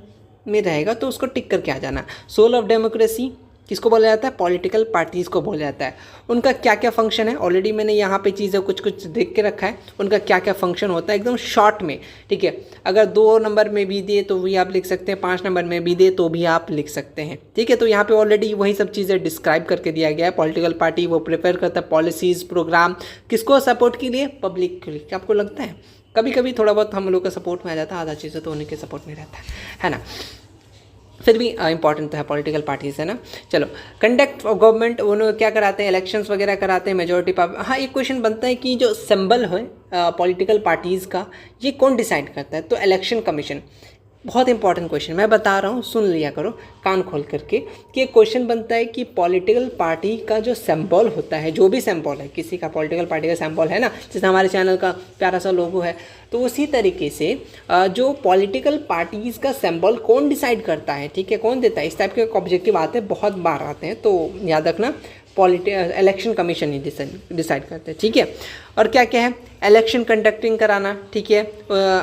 में रहेगा, तो उसको टिक करके आ जाना। सोल ऑफ डेमोक्रेसी किसको बोला जाता है, पॉलिटिकल पार्टीज़ को बोला जाता है। उनका क्या क्या फंक्शन है, ऑलरेडी मैंने यहाँ पे चीज़ें कुछ कुछ देख के रखा है, उनका क्या क्या फंक्शन होता है एकदम शॉर्ट में, ठीक है। अगर 2 नंबर में भी दे तो भी आप लिख सकते हैं, 5 नंबर में भी दे तो भी आप लिख सकते हैं, ठीक है। तो यहाँ पे ऑलरेडी वही सब चीज़ें डिस्क्राइब करके दिया गया है। पॉलिटिकल पार्टी वो प्रिपेयर करता है पॉलिसीज़ प्रोग्राम, किसको सपोर्ट के लिए, पब्लिक के लिए। क्या आपको लगता है कभी कभी थोड़ा बहुत हम लोग का सपोर्ट में आ जाता है, आधा चीज़ें तो उन्हीं के सपोर्ट में रहता है ना। फिर भी इंपॉर्टेंट तो है पॉलिटिकल पार्टीज, है ना। चलो, कंडक्ट ऑफ गवर्नमेंट, उन्होंने क्या कराते हैं, इलेक्शंस वगैरह कराते हैं, मेजोरिटी पावर। हाँ, एक क्वेश्चन बनता है कि जो सिंबल है पॉलिटिकल पार्टीज़ का, ये कौन डिसाइड करता है, तो इलेक्शन कमीशन। बहुत इंपॉर्टेंट क्वेश्चन मैं बता रहा हूँ, सुन लिया करो कान खोल करके, कि एक क्वेश्चन बनता है कि पॉलिटिकल पार्टी का जो सिंबल होता है, जो भी सिंबल है किसी का, पॉलिटिकल पार्टी का सिंबल है ना, जैसे हमारे चैनल का प्यारा सा लोगो है, तो उसी तरीके से जो पॉलिटिकल पार्टीज़ का सिंबल कौन डिसाइड करता है, ठीक है, कौन देता है, इस टाइप के ऑब्जेक्टिव आते हैं, बहुत बार आते हैं, तो याद रखना इलेक्शन कमीशन ही डिसाइड करते हैं, ठीक है। और क्या क्या है, इलेक्शन कंडक्टिंग कराना, ठीक है।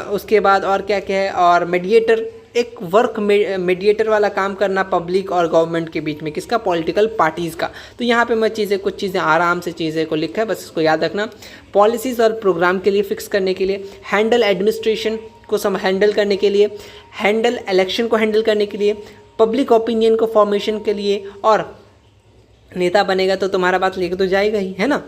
उसके बाद और क्या क्या है, और मीडिएटर, एक वर्क मीडिएटर वाला काम करना पब्लिक और गवर्नमेंट के बीच में, किसका, पॉलिटिकल पार्टीज़ का। तो यहाँ पे मैं कुछ चीज़ें आराम से चीज़ें को लिखा है, बस इसको याद रखना। पॉलिसीज़ और प्रोग्राम के लिए फिक्स करने के लिए, हैंडल एडमिनिस्ट्रेशन को हैंडल करने के लिए, हैंडल इलेक्शन को हैंडल करने के लिए, पब्लिक ओपिनियन को फॉर्मेशन के लिए, और नेता बनेगा तो तुम्हारा बात लेके तो जाएगा ही, है ना।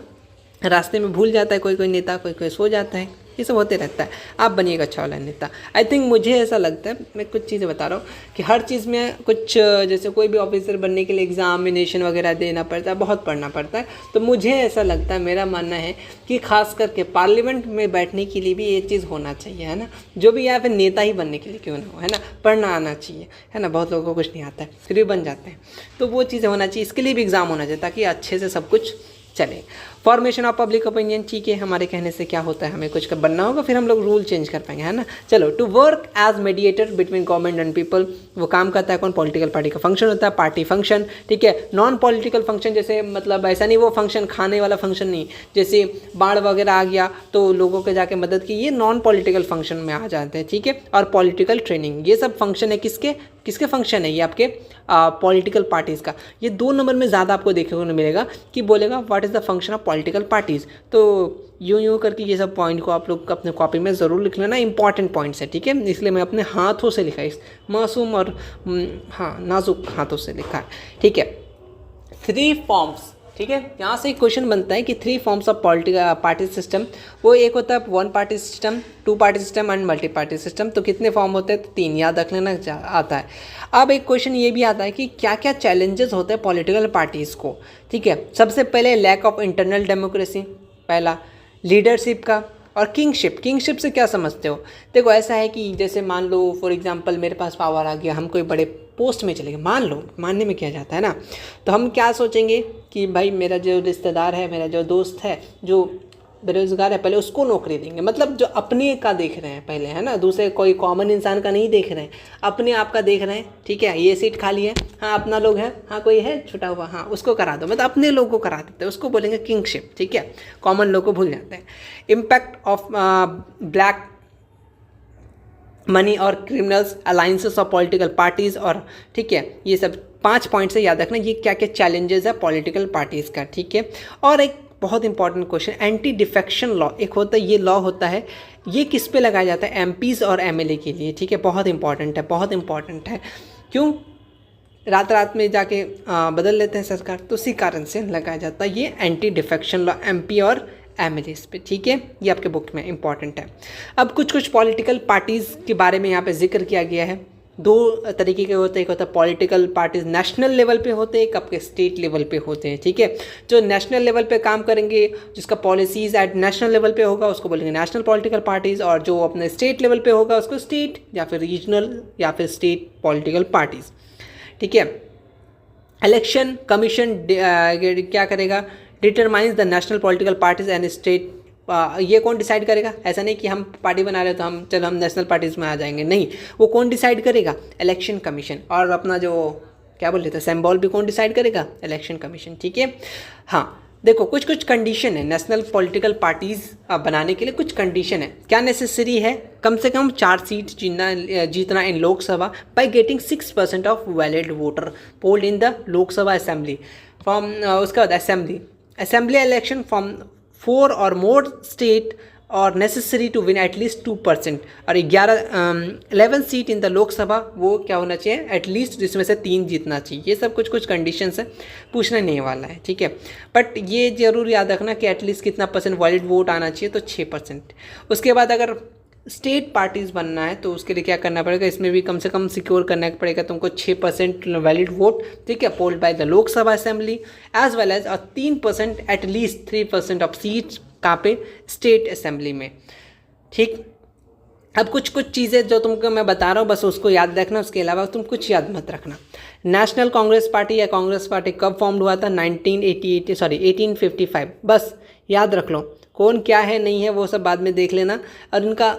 रास्ते में भूल जाता है कोई कोई नेता, कोई कोई सो जाता है, ये सब होते रहता है। आप बनिएगा अच्छा वाला नेता। आई थिंक मुझे ऐसा लगता है, मैं कुछ चीज़ें बता रहा हूँ कि हर चीज़ में कुछ, जैसे कोई भी ऑफिसर बनने के लिए एग्जामिनेशन वगैरह देना पड़ता है, बहुत पढ़ना पड़ता है। तो मुझे ऐसा लगता है, मेरा मानना है कि खास करके पार्लियामेंट में बैठने के लिए भी ये चीज़ होना चाहिए, है ना। जो भी, या फिर नेता ही बनने के लिए क्यों ना हो, है ना, पढ़ना आना चाहिए, है ना। बहुत लोगों को कुछ नहीं आता है फिर भी बन जाते हैं, तो वो चीज़ें होना चाहिए। इसके लिए भी एग्ज़ाम होना चाहिए ताकि अच्छे से सब कुछ चले। फॉर्मेशन ऑफ पब्लिक ओपिनियन, ठीक है, हमारे कहने से क्या होता है, हमें कुछ बनना होगा, फिर हम लोग रूल चेंज कर पाएंगे, है ना। चलो, to work as mediator between government and people, वो काम करता है कौन, पॉलिटिकल पार्टी का फंक्शन होता है, पार्टी फंक्शन, ठीक है। नॉन पॉलिटिकल फंक्शन, जैसे मतलब ऐसा नहीं वो फंक्शन खाने वाला फंक्शन नहीं, जैसे बाढ़ वगैरह आ गया तो लोगों को जाके मदद की, ये नॉन पॉलिटिकल फंक्शन में आ जाते हैं, ठीक है। और पॉलिटिकल ट्रेनिंग, ये सब फंक्शन है किसके किसके फंक्शन है, ये आपके पॉलिटिकल पार्टीज़ का। ये 2 नंबर में ज़्यादा आपको देखने को मिलेगा कि बोलेगा what is the function of political parties. तो यूं करके ये सब पॉइंट को आप लोग अपने कॉपी में ज़रूर लिख लेना, इंपॉर्टेंट पॉइंट्स है, ठीक है। इसलिए मैं अपने हाथों से लिखा है, इस मासूम और हाँ नाजुक हाथों से लिखा है, ठीक है। 3 फॉर्म्स, ठीक है, यहाँ से एक क्वेश्चन बनता है कि 3 forms of political party system, वो एक होता है 1 party system, 2 party system and multi party system. तो कितने फॉर्म होते हैं, तो 3, याद रख लेना आता है। अब एक क्वेश्चन ये भी आता है कि क्या क्या चैलेंजेस होते हैं पॉलिटिकल पार्टीज़ को, ठीक है। सबसे पहले लैक ऑफ इंटरनल डेमोक्रेसी, पहला, लीडरशिप का, और किंगशिप से क्या समझते हो। देखो ऐसा है कि जैसे मान लो फॉर एग्जांपल मेरे पास पावर आ गया, हम कोई बड़े पोस्ट में चले गए, मान लो, मानने में क्या जाता है ना, तो हम क्या सोचेंगे कि भाई मेरा जो रिश्तेदार है, मेरा जो दोस्त है, जो बेरोजगार है, पहले उसको नौकरी देंगे। मतलब जो अपने का देख रहे हैं पहले, है ना, दूसरे कोई कॉमन इंसान का नहीं देख रहे हैं, अपने आप का देख रहे हैं, ठीक है। ये सीट खाली है, हाँ अपना लोग है, हाँ कोई है छुटा हुआ, हाँ उसको करा दो, मतलब अपने लोग को करा देते हैं, उसको बोलेंगे किंगशिप, ठीक है। कॉमन लोग को भूल जाते हैं। इम्पैक्ट ऑफ ब्लैक मनी और criminals, alliances of political parties, और ठीक है, ये सब 5 पॉइंट से याद रखना ये क्या क्या चैलेंजेस है पॉलिटिकल पार्टीज़ का, ठीक है। और एक बहुत important question, anti defection law एक होता है, ये लॉ होता है, ये किस पे लगाया जाता है, एमपीज़ और एमएलए के लिए, ठीक है। बहुत इंपॉर्टेंट है, बहुत इंपॉर्टेंट है। क्यों, रात में जाके बदल लेते हैं सरकार, तो उसी कारण से लगाया जाता है ये एंटी डिफेक्शन लॉ एमपी और एमएलए पे, ठीक है। ये आपके बुक में इंपॉर्टेंट है। अब कुछ पॉलिटिकल पार्टीज़ के बारे में यहाँ पे जिक्र किया गया है। 2 तरीके के होते हैं, एक होता है पॉलिटिकल पार्टीज नेशनल लेवल पे होते हैं, एक आपके स्टेट लेवल पे होते हैं, ठीक है। जो नेशनल लेवल पे काम करेंगे, जिसका पॉलिसीज एट नेशनल लेवल पे होगा, उसको बोलेंगे नेशनल पॉलिटिकल पार्टीज़, और जो अपने स्टेट लेवल पे होगा उसको स्टेट या फिर रीजनल या फिर स्टेट पॉलिटिकल पार्टीज़, ठीक है। इलेक्शन कमीशन क्या करेगा, determines the national political parties and state. ये कौन डिसाइड करेगा? ऐसा नहीं कि हम पार्टी बना रहे हो तो हम नेशनल पार्टीज में आ जाएंगे, नहीं, वो कौन डिसाइड करेगा? Election commission. और अपना जो क्या बोल रहे थे सिंबल भी कौन डिसाइड करेगा? इलेक्शन कमीशन, ठीक है। हाँ देखो कुछ कुछ कंडीशन है नेशनल पॉलिटिकल पार्टीज बनाने के लिए, कुछ कंडीशन है। क्या नेसेसरी है? कम से कम 4 सीट जीतना in Lok Sabha by getting 6% of valid voter polled in the Lok Sabha assembly from, उसके बाद असेंबली इलेक्शन फ्रॉम 4 और मोर स्टेट और नेसेसरी टू विन एटलीस्ट 2%। और 11 सीट इन द लोकसभा वो क्या होना चाहिए? एटलीस्ट जिसमें से 3 जीतना चाहिए। ये सब कुछ कुछ कंडीशंस है, पूछना नहीं वाला है, ठीक है। बट ये जरूर याद रखना कि एटलीस्ट कितना परसेंट वैलिड वोट आना चाहिए, तो 6%। उसके बाद अगर स्टेट पार्टीज बनना है तो उसके लिए क्या करना पड़ेगा? इसमें भी कम से कम सिक्योर करना पड़ेगा तुमको 6% वैलिड वोट, ठीक है, polled by the Lok Sabha assembly as well as, और 3% एटलीस्ट 3% ऑफ सीट्स कहाँ पे? स्टेट असेंबली में, ठीक। अब कुछ कुछ चीज़ें जो तुमको मैं बता रहा हूँ बस उसको याद रखना, उसके अलावा तुम कुछ याद मत रखना। नेशनल कांग्रेस पार्टी या कांग्रेस पार्टी कब फॉर्म हुआ था? 1855, बस याद रख लो। कौन क्या है नहीं है वो सब बाद में देख लेना। और इनका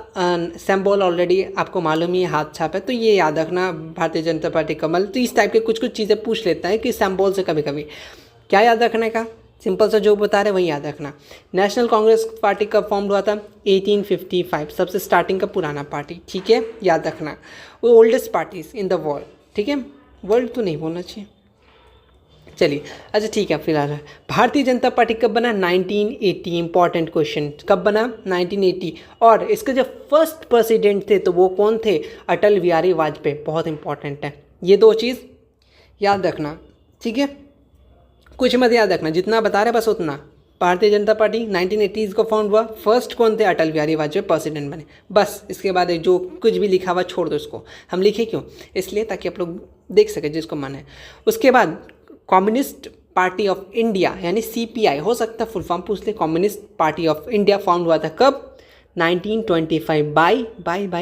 सिंबल ऑलरेडी आपको मालूम ही है, हाथ छाप है, तो ये याद रखना, भारतीय जनता पार्टी कमल। तो इस टाइप के कुछ कुछ चीज़ें पूछ लेता है कि सिंबल से कभी कभी क्या याद रखने का, सिंपल सा जो बता रहे वही याद रखना। नेशनल कांग्रेस पार्टी कब फॉर्म हुआ था? 1855, सबसे स्टार्टिंग का पुराना पार्टी, ठीक है, याद रखना। वो oldest parties in the world, ठीक है, वर्ल्ड तो नहीं बोलना चाहिए, चलिए अच्छा ठीक है। फिलहाल भारतीय जनता पार्टी कब बना? 1980, इंपॉर्टेंट क्वेश्चन, कब बना? 1980। और इसके जो फर्स्ट प्रेसिडेंट थे तो वो कौन थे? अटल बिहारी वाजपेयी, बहुत इंपॉर्टेंट है, ये 2 चीज़ याद रखना, ठीक है। कुछ मत याद रखना, जितना बता रहे बस उतना। भारतीय जनता पार्टी 1980 को फाउंड हुआ, फर्स्ट कौन थे? अटल बिहारी वाजपेयी प्रेसिडेंट बने, बस। इसके बाद जो कुछ भी लिखा हुआ छोड़ दो, इसको हम लिखे क्यों? इसलिए ताकि आप लोग देख सके जिसको मन है। उसके बाद कम्युनिस्ट पार्टी ऑफ इंडिया यानी CPI, हो सकता है फुल फॉर्म पूछ ले। Communist party of India found हुआ था कब? 1925 बाय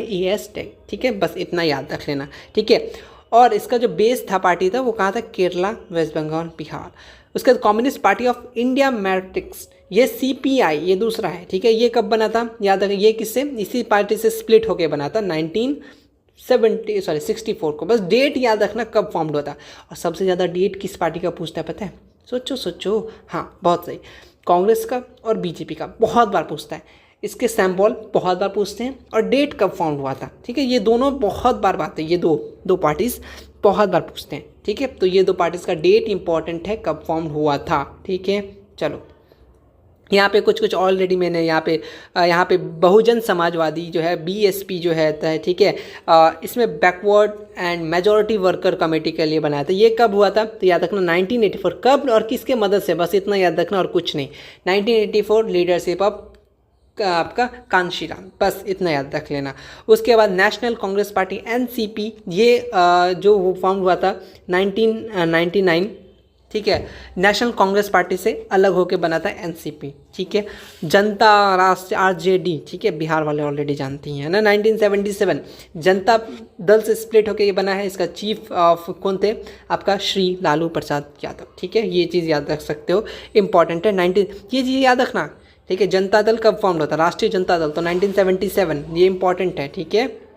AS टैग, ठीक है, बस इतना याद रख लेना, ठीक है। और इसका जो बेस था पार्टी था वो कहाँ था? केरला, वेस्ट बंगाल, बिहार। उसके बाद communist party of India matrix, ये CPI, ये दूसरा है, ठीक है। ये कब बना था? याद रखें, ये किससे? इसी पार्टी से स्प्लिट होके बना था 64 को। बस डेट याद रखना कब फॉर्म हुआ था। और सबसे ज़्यादा डेट किस पार्टी का पूछता है पता है? सोचो, हाँ बहुत सही, कांग्रेस का और BJP का बहुत बार पूछता है। इसके सिंबल बहुत बार पूछते हैं और डेट कब फाउंड हुआ था, ठीक है। ये दोनों बहुत बार बात है, ये दो पार्टीज बहुत बार पूछते हैं, ठीक है। तो ये 2 पार्टीज का डेट इंपॉर्टेंट है, कब फॉर्म हुआ था, ठीक है। चलो यहाँ पे कुछ कुछ ऑलरेडी मैंने यहाँ पे बहुजन समाजवादी जो है BSP जो है, ठीक है, इसमें backward and majority worker committee के लिए बनाया था। ये कब हुआ था? तो याद रखना 1984, कब और किसके मदद से, बस इतना याद रखना और कुछ नहीं। 1984 लीडरशिप ऑफ आपका कांशीराम, बस इतना याद रख लेना। उसके बाद नेशनल कांग्रेस पार्टी NCP, ये जो वो फॉर्म हुआ था 1999, ठीक है। नेशनल कांग्रेस पार्टी से अलग होकर बना था NCP, ठीक है। जनता राष्ट्र RJD, ठीक है, बिहार वाले ऑलरेडी जानती हैं ना। 1977 जनता दल से स्प्लिट होकर ये बना है। इसका चीफ ऑफ कौन थे? आपका श्री लालू प्रसाद यादव, ठीक है, ये चीज़ याद रख सकते हो, इंपॉर्टेंट है। ये चीज़ याद रखना, ठीक है। जनता दल कब फॉर्म होता? राष्ट्रीय जनता दल, तो 1977, ये इंपॉर्टेंट है, ठीक है।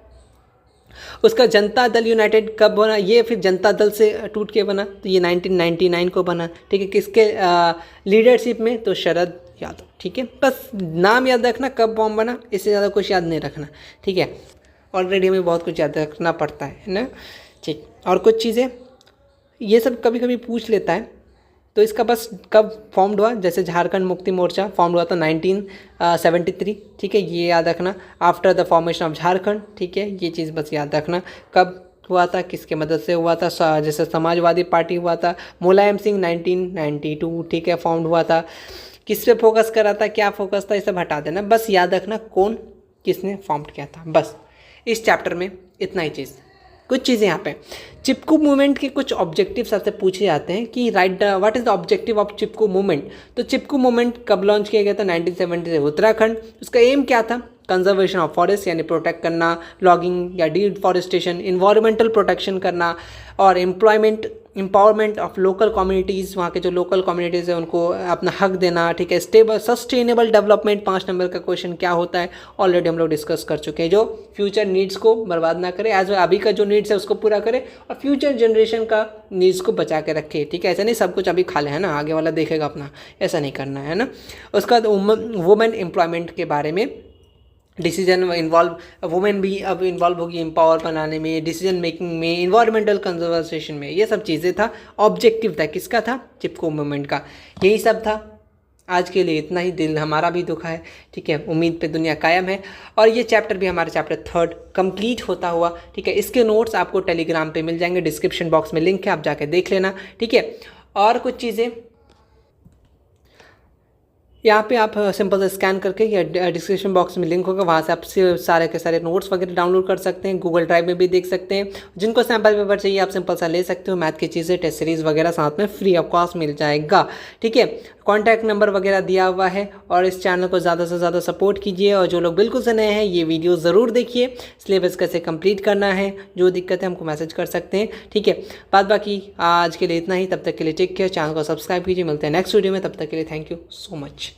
उसका जनता दल यूनाइटेड कब बना? ये फिर जनता दल से टूट के बना, तो ये 1999 को बना, ठीक है। किसके लीडरशिप में? तो शरद यादव, ठीक है। बस नाम याद रखना, कब फॉर्म बना, इससे ज़्यादा कुछ याद नहीं रखना, ठीक है। ऑलरेडी हमें बहुत कुछ याद रखना पड़ता है ना, ठीक। और कुछ चीज़ें ये सब कभी कभी पूछ लेता है, तो इसका बस कब फॉर्म्ड हुआ? जैसे झारखंड मुक्ति मोर्चा फॉर्म हुआ था 1973, ठीक है, ये याद रखना। After the formation of Jharkhand, ठीक है, ये चीज़ बस याद रखना कब हुआ था, किसके मदद से हुआ था। जैसे समाजवादी पार्टी हुआ था, मुलायम सिंह 1992, ठीक है, फॉर्म हुआ था। किस पे फोकस करा था, क्या फोकस था, ये सब हटा देना, बस याद रखना कौन किसने फॉर्म किया था। बस इस चैप्टर में इतना ही चीज़। कुछ चीज़ें यहाँ पे चिपकू मूवमेंट के कुछ ऑब्जेक्टिव सबसे पूछे जाते हैं कि what is the objective of Chipko movement. तो चिपकू मूवमेंट कब लॉन्च किया गया था? 1970 से उत्तराखंड। उसका एम क्या था? कंजर्वेशन ऑफ फॉरेस्ट, यानी प्रोटेक्ट करना, लॉगिंग या डिफॉरेस्टेशन, इन्वायरमेंटल प्रोटेक्शन करना और employment empowerment of local communities, वहाँ के जो लोकल कम्युनिटीज़ है उनको अपना हक देना, ठीक है। स्टेबल सस्टेनेबल डेवलपमेंट 5 नंबर का क्वेश्चन क्या होता है, ऑलरेडी हम लोग डिस्कस कर चुके हैं। जो फ्यूचर नीड्स को बर्बाद ना करे, एज अभी का जो नीड्स है उसको पूरा करे और फ्यूचर जनरेशन का नीड्स को बचा के रखे, ठीक है। ऐसा नहीं सब कुछ अभी खा ले, है ना, आगे वाला देखेगा अपना, ऐसा नहीं करना है ना। उसका वुमेन एम्प्लॉयमेंट के बारे में, डिसीजन इन्वॉल्व, वुमेन भी अब इन्वॉल्व होगी एम्पावर बनाने में, डिसीजन मेकिंग में, इन्वायरमेंटल कंजर्वेशन में, ये सब चीज़ें था। ऑब्जेक्टिव था किसका था, चिपको मूवमेंट का। यही सब था आज के लिए, इतना ही। दिल हमारा भी दुखा है, ठीक है। उम्मीद पे दुनिया कायम है। और ये चैप्टर भी हमारा चैप्टर 3 कंप्लीट होता हुआ, ठीक है। इसके नोट्स आपको टेलीग्राम पे मिल जाएंगे, डिस्क्रिप्शन बॉक्स में लिंक है, आप जाके देख लेना, ठीक है। और कुछ चीज़ें यहाँ पे आप सिंपल से स्कैन करके या डिस्क्रिप्शन बॉक्स में लिंक होगा, वहाँ से आप सारे के सारे नोट्स वगैरह डाउनलोड कर सकते हैं, गूगल ड्राइव में भी देख सकते हैं। जिनको सैम्पल पेपर चाहिए आप सिंपल सा ले सकते हो। मैथ की चीज़ें, टेस्ट सीरीज़ वगैरह साथ में फ्री ऑफ कॉस्ट मिल जाएगा, ठीक है। कॉन्टैक्ट नंबर वगैरह दिया हुआ है। और इस चैनल को ज़्यादा से ज़्यादा सपोर्ट कीजिए। और जो लोग बिल्कुल से नए हैं ये वीडियो ज़रूर देखिए। सिलेबस कैसे कंप्लीट करना है, जो दिक्कत है हमको मैसेज कर सकते हैं, ठीक है। बाकी आज के लिए इतना ही। तब तक के लिए टेक केयर, चैनल को सब्सक्राइब कीजिए। मिलते हैं नेक्स्ट वीडियो में, तब तक के लिए थैंक यू सो मच।